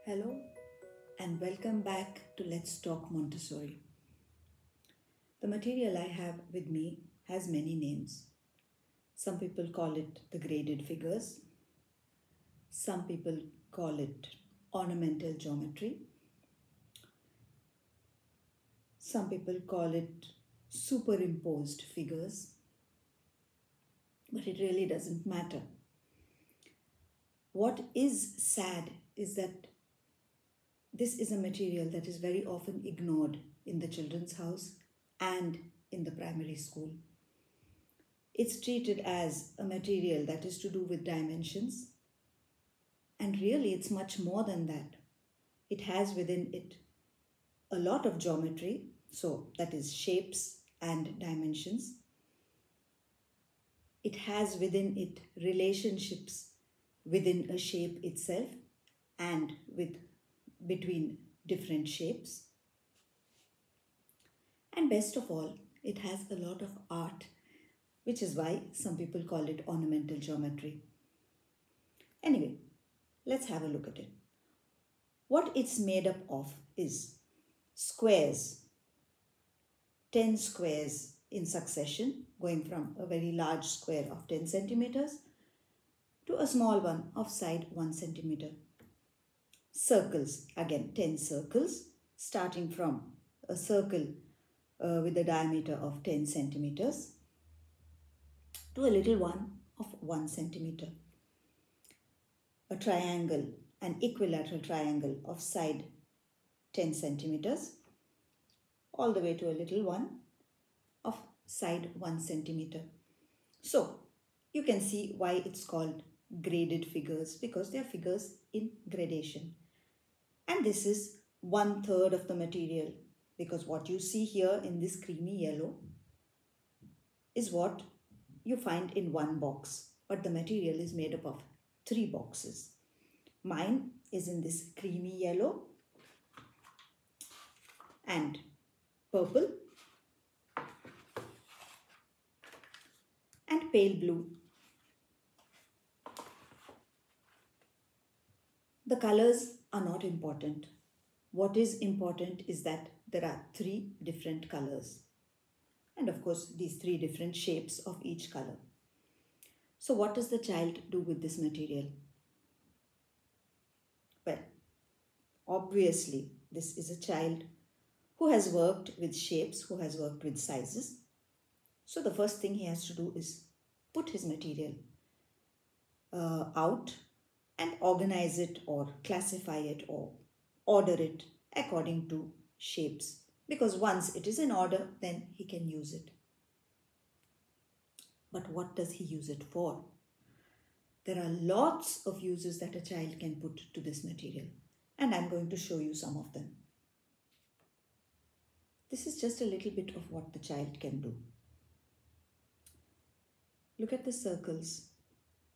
Hello and welcome back to Let's Talk Montessori. The material I have with me has many names. Some people call it the graded figures. Some people call it ornamental geometry. Some people call it superimposed figures. But it really doesn't matter. What is sad is that this is a material that is very often ignored in the children's house and in the primary school. It's treated as a material that is to do with dimensions, and really it's much more than that. It has within it a lot of geometry, so that is shapes and dimensions. It has within it relationships within a shape itself and between different shapes. And best of all, it has a lot of art, which is why some people call it ornamental geometry. Anyway, let's have a look at it. What it's made up of is squares, 10 squares in succession, going from a very large square of 10 centimeters to a small one of side 1 centimeter. Circles, again 10 circles, starting from a circle with a diameter of 10 centimeters to a little one of 1 centimeter. A triangle, an equilateral triangle of side 10 centimeters, all the way to a little one of side 1 centimeter. So you can see why it's called graded figures, because they are figures in gradation. And this is 1/3 of the material, because what you see here in this creamy yellow is what you find in one box, but the material is made up of 3 boxes. Mine is in this creamy yellow and purple and pale blue. The colors are not important. What is important is that there are 3 different colors. And of course, these 3 different shapes of each color. So what does the child do with this material? Well, obviously, this is a child who has worked with shapes, who has worked with sizes. So the first thing he has to do is put his material out and organize it or classify it or order it according to shapes. Because once it is in order, then he can use it. But what does he use it for? There are lots of uses that a child can put to this material, and I'm going to show you some of them. This is just a little bit of what the child can do. Look at the circles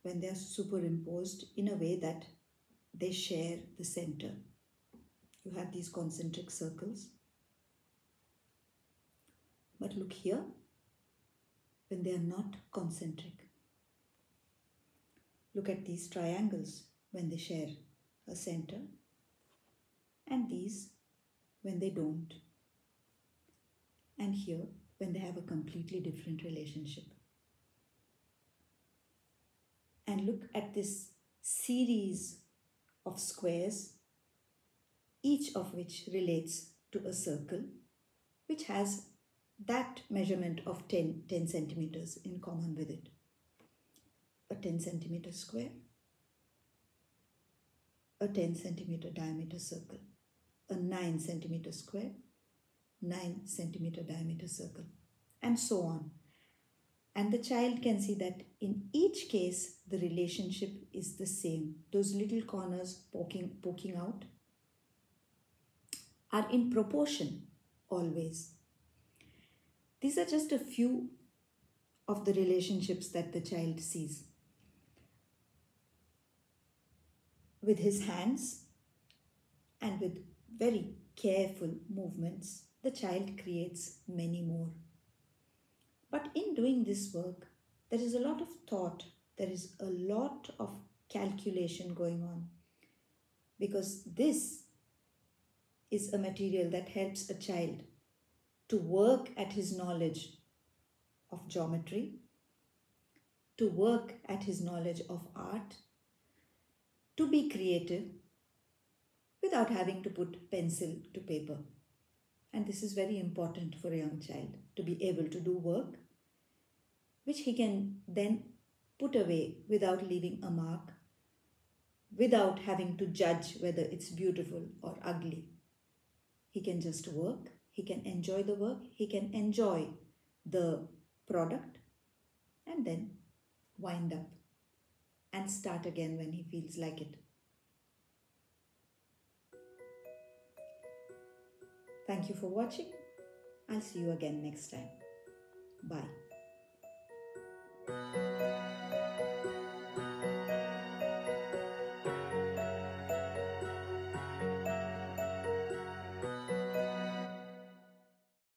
when they are superimposed in a way that they share the center. You have these concentric circles. But look here, when they are not concentric. Look at these triangles when they share a center, and these when they don't. And here when they have a completely different relationship. And look at this series of squares, each of which relates to a circle, which has that measurement of 10 centimeters in common with it. A 10 centimeter square, a 10 centimeter diameter circle, a 9 centimeter square, 9 centimeter diameter circle, and so on. And the child can see that in each case, the relationship is the same. Those little corners poking out are in proportion always. These are just a few of the relationships that the child sees. With his hands and with very careful movements, the child creates many more. But in doing this work, there is a lot of thought, there is a lot of calculation going on. because this is a material that helps a child to work at his knowledge of geometry, to work at his knowledge of art, to be creative without having to put pencil to paper. And this is very important for a young child, to be able to do work which he can then put away without leaving a mark, without having to judge whether it's beautiful or ugly. He can just work, he can enjoy the work, he can enjoy the product, and then wind up and start again when he feels like it. Thank you for watching. I'll see you again next time. Bye.